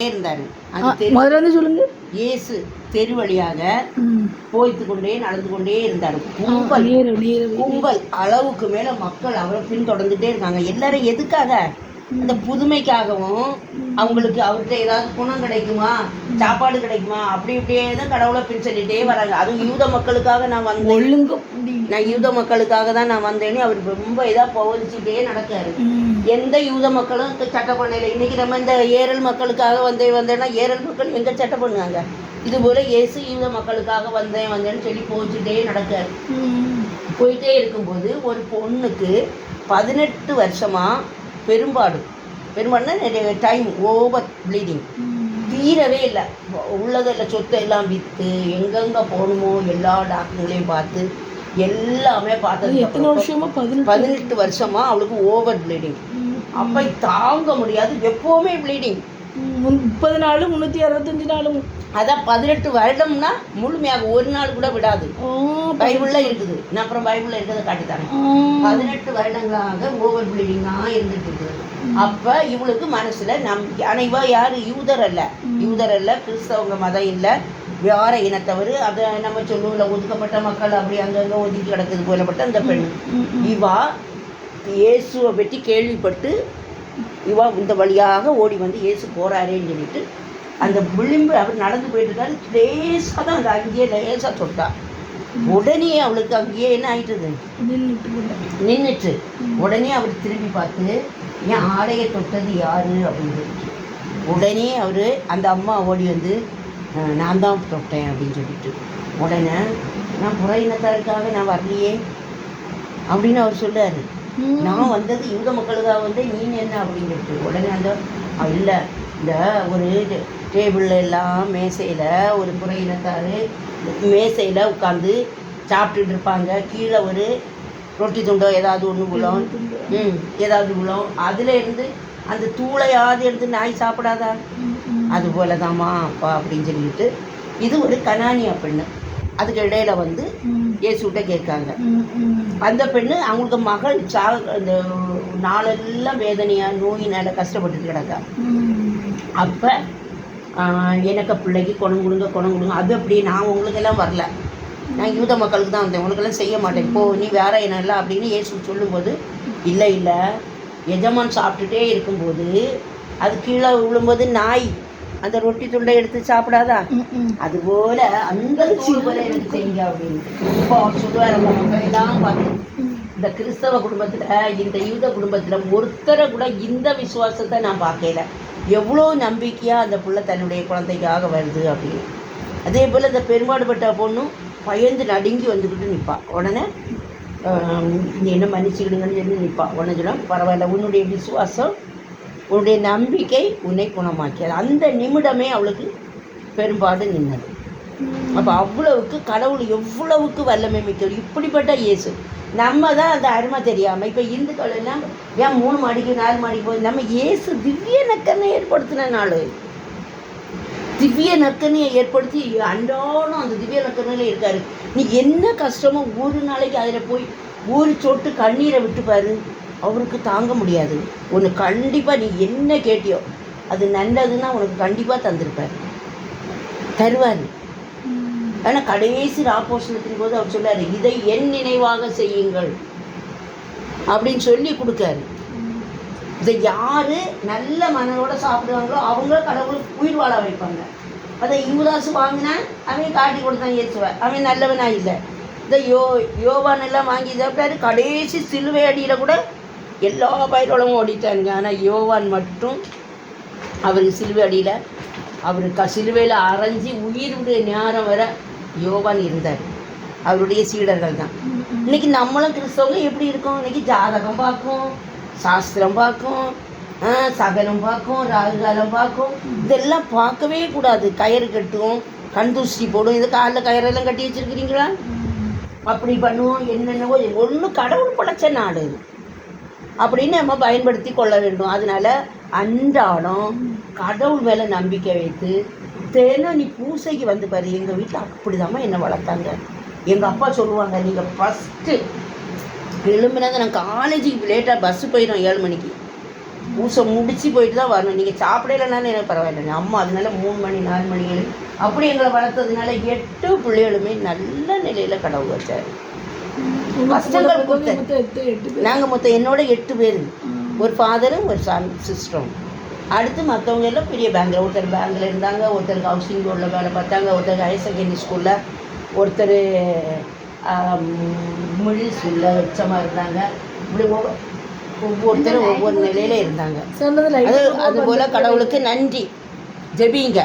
இருந்தாரு. முதல்ல இருந்து சொல்லுங்க. இயேசு தெரு வழியாக போய்த்து கொண்டே நடந்து கொண்டே இருந்தார். கும்பல் அளவுக்கு மேல மக்கள் அவரை பின்தொடர்ந்துட்டே இருக்காங்க. எல்லாரும் எதுக்காக? அந்த புதுமைக்காகவும் அவங்களுக்கு அவர்கிட்ட ஏதாவது குணம் கிடைக்குமா, சாப்பாடு கிடைக்குமா, அப்படி இப்படியே தான் கடவுளை பின் சொல்லிட்டே வராங்க. அதுவும் யூத மக்களுக்காக நான் வந்தேன், நான் யூத மக்களுக்காக தான் நான் வந்தேன்னு அவர் ரொம்ப இதாக போதிச்சுட்டே நடக்காரு. எந்த யூத மக்களும் சட்டம் பண்ணல. இன்னைக்கு நம்ம இந்த ஏரல் மக்களுக்காக வந்தேன்னா ஏரல் மக்கள் எங்க சட்டம் பண்ணுவாங்க? இது போல இயேசு யூத மக்களுக்காக வந்தேன்னு சொல்லி போச்சுட்டே நடக்காரு. போயிட்டே இருக்கும்போது ஒரு பொண்ணுக்கு 18 வருஷமா பெரும்பாடுனா டைம் ஓவர் ப்ளீடிங், தீரவே இல்லை. உள்ளதில் சொத்தை எல்லாம் விற்று எங்கெங்கே போகணுமோ எல்லா டாக்டர்களையும் பார்த்து எல்லாமே பார்த்தது. எத்தனை வருஷமா? 18 வருஷமா அவளுக்கு ஓவர் ப்ளீடிங். அப்போ தாங்க முடியாது, எப்போவுமே ப்ளீடிங். 30 நாள் 365 நாளும். அதான் 18 வருடம்னா முழுமையாக ஒரு நாள் கூட விடாது. பைபிளில் இருக்குது. நான் அப்புறம் பைபிளில் இருக்கிறத காட்டித்தாங்க. 18 வருடங்களாக ஓவர் ப்ளீடிங்காக இருந்துட்டு இருக்குது. அப்போ இவளுக்கு மனசில் நம்பிக்கை. ஆனால் இவ யார்? யூதர் அல்ல, கிறிஸ்தவங்க மதம் இல்லை, வேற இனத்தவர். அதை நம்ம சொல்லுவோம்ல, ஒதுக்கப்பட்ட மக்கள் அப்படி அங்கங்கே ஒதுக்கி கிடக்குது போலப்பட்ட அந்த பெண். இவா இயேசுவை பற்றி கேள்விப்பட்டு இவா இந்த வழியாக ஓடி வந்து இயேசு போகிறாரேன்னு சொல்லிட்டு அந்த விளிம்பு அவர் நடந்து போயிட்டு இருக்காரு. லேசாக தான் அந்த அங்கேயே லேசாக தொட்டா. உடனே அவளுக்கு அங்கேயே என்ன ஆயிட்டுது, நின்றுட்டு. உடனே அவர் திரும்பி பார்த்து என் ஆடையை தொட்டது யாரு அப்படின்னு சொல்லிட்டு உடனே அவர் அந்த அம்மா ஓடி வந்து நான் தான் தொட்டேன் அப்படின்னு சொல்லிட்டு உடனே நான் புற இனத்தாருக்காக நான் வரலையே அப்படின்னு அவர் சொல்றாரு. நான் வந்தது யூத மக்களுக்காக வந்து நீ என்ன அப்படின்னு சொல்லிட்டு உடனே அந்த இல்லை, இந்த ஒரு டேபிளில் எல்லாம் மேசையில் ஒரு புற இனத்தார் மேசையில் உட்காந்து சாப்பிட்டுட்டு இருப்பாங்க. கீழே ஒரு ரொட்டி துண்டோ ஏதாவது ஒன்று விழும், ஏதாவது விழும். அதில் இருந்து அந்த தூளையாவது எடுத்து நாய் சாப்பிடாதா? அது போல தாம்மா அப்பா அப்படின்னு சொல்லிட்டு இது ஒரு கனானியா பெண்ணு. அதுக்கு இடையில வந்து இயேசுகிட்ட கேட்காங்க. அந்த பெண்ணு அவங்களுக்கு மகள் இந்த நாளெல்லாம் வேதனையாக நோயினால் கஷ்டப்பட்டுட்டு கிடக்கா. அப்போ எனக்கு பிள்ளைக்கு குணம் கொடுங்க. அது அப்படி நான் உங்களுக்கெல்லாம் வரல, நான் யூத மக்களுக்கு தான் வந்தேன், உனக்கெல்லாம் செய்ய மாட்டேன், இப்போது நீ வேற என்ன இல்லை அப்படின்னு இயேசு சொல்லும்போது இல்லை எஜமான் சாப்பிட்டுட்டே இருக்கும்போது அது கீழே விழும்போது நாய் அந்த ரொட்டி துண்டை எடுத்து சாப்பிடாதா? அதுபோல அந்த போல எனக்கு செய்யுங்க அப்படின்னு இப்போ அவர் சொல்லுவார். அந்த மக்களெல்லாம் பார்த்து இந்த கிறிஸ்தவ குடும்பத்தில், இந்த யூத குடும்பத்தில் ஒருத்தரை கூட இந்த விசுவாசத்தை நான் பார்க்கல. எவ்வளோ நம்பிக்கையாக அந்த பிள்ளை தன்னுடைய குழந்தைக்காக வருது அப்படின்னு. அதே போல் இந்த பெரும்பாடுபட்ட பொண்ணும் பயந்து நடுங்கி வந்துக்கிட்டு நிற்பாள். உடனே நீ என்ன மன்னிச்சுக்கிடுங்கன்னு சொல்லி நிற்பாள். உடனே சொல்ல பரவாயில்ல, உன்னுடைய விசுவாசம், உன்னுடைய நம்பிக்கை உன்னை குணமாக்கியது. அந்த நிமிடமே அவளுக்கு பெரும்பாடு நின்னது. அப்போ அவ்வளவுக்கு கடவுள் எவ்வளவுக்கு வல்லமை மிக்கவர். இப்படிப்பட்ட இயேசு நம்ம தான் அந்த அருமை தெரியாமல் இப்போ இந்துக்கள் எல்லாம் ஏன் 3 மாடிக்கு 4 மாடிக்கு போய் நம்ம இயேசு திவ்ய நக்கனை ஏற்படுத்தின நாள், திவ்ய நக்கனையை ஏற்படுத்தி அன்றாடம் அந்த திவ்ய நக்கனையில் இருக்காரு. நீ என்ன கஷ்டமோ ஒரு நாளைக்கு அதில் போய் ஒரு சொட்டு கண்ணீரை விட்டுப்பாரு, அவருக்கு தாங்க முடியாது. உனக்கு கண்டிப்பாக நீ என்ன கேட்டியோ அது நல்லதுன்னா உனக்கு கண்டிப்பாக தருவார். ஆனால் கடைசி ராப்போஷனத்தின் போது அவர் சொல்லாரு, இதை என் நினைவாக செய்யுங்கள் அப்படின்னு சொல்லி கொடுக்காரு. இதை யார் நல்ல மனதோட சாப்பிடுவாங்களோ அவங்க கடவுளுக்கு உயிர் வாழ வைப்பாங்க. அதை யூதாசு வாங்கினான், அவன் காட்டி கொடுத்தான் இயேசுவை, அவன் நல்லவனா இல்லை. இந்த யோவான் எல்லாம் வாங்கி சாப்பிட்டாரு. கடைசி சிலுவை அடியில் கூட எல்லா பயிரோடும் ஓடிட்டானுங்க. ஆனால் யோவான் மட்டும் அவருக்கு சிலுவை அடியில் சிலுவையில் அரைஞ்சி உயிருடைய நேரம் வர யோவான் இருந்தார். அவருடைய சீடர்கள் தான். இன்னைக்கு நம்மளும் கிறிஸ்தவங்க எப்படி இருக்கோம்? இன்னைக்கு ஜாதகம் பார்க்கும், சாஸ்திரம் பார்க்கும், சகனம் பார்க்கும், ராகுகாலம் பார்க்கும். இதெல்லாம் பார்க்கவே கூடாது. கயிறு கட்டுவோம், கண் தூசி போடும். இது காலில் கயிறெல்லாம் கட்டி வச்சுருக்கிறீங்களா? அப்படி பண்ணுவோம். என்னென்னவோ ஒன்றும் கடவுள் படைச்ச நாடு அப்படின்னு நம்ம பயன்படுத்தி கொள்ள வேண்டும். அதனால அன்றாடம் கடவுள் மேலே நம்பிக்கை வைத்து நீ பூசைக்கு வந்து பாரு. எங்கள் வீட்டில் அப்படிதாம்மா என்னை வளர்த்தாங்க. எங்கள் அப்பா சொல்லுவாங்க, நீங்கள் ஃபஸ்ட்டு எழும்பினது, நான் காலேஜுக்கு லேட்டாக பஸ்ஸு போயிடும் 7 மணிக்கு, பூசை முடிச்சு போயிட்டு தான் வரணும். நீங்கள் சாப்பிடலைனாலும் எனக்கு பரவாயில்லை. அம்மா அதனால 3 மணி 4 மணிகள் அப்படி எங்களை வளர்த்ததுனால 8 பிள்ளைகளுமே நல்ல நிலையில் கடவுள் வச்சார். கஷ்டங்கள் கொடுத்தாரு. நாங்கள் மொத்தம் என்னோட 8 பேர், ஒரு ஃபாதரும் ஒரு சிஸ்டரும். அடுத்து மற்றவங்க எல்லாம் பெரிய பேங்கில், ஒருத்தர் பேங்கில் இருந்தாங்க, ஒருத்தருக்கு ஹவுசிங் போர்டில் வேலை பார்த்தாங்க, ஒருத்தர் ஹையர் செகண்டரி ஸ்கூலில், ஒருத்தர் மிடில் ஸ்கூலில் வச்சமாக இருந்தாங்க. இப்படி ஒவ்வொருத்தரும் ஒவ்வொரு நிலையில் இருந்தாங்க. அது அதுபோல் கடவுளுக்கு நன்றி. ஜெபிங்க.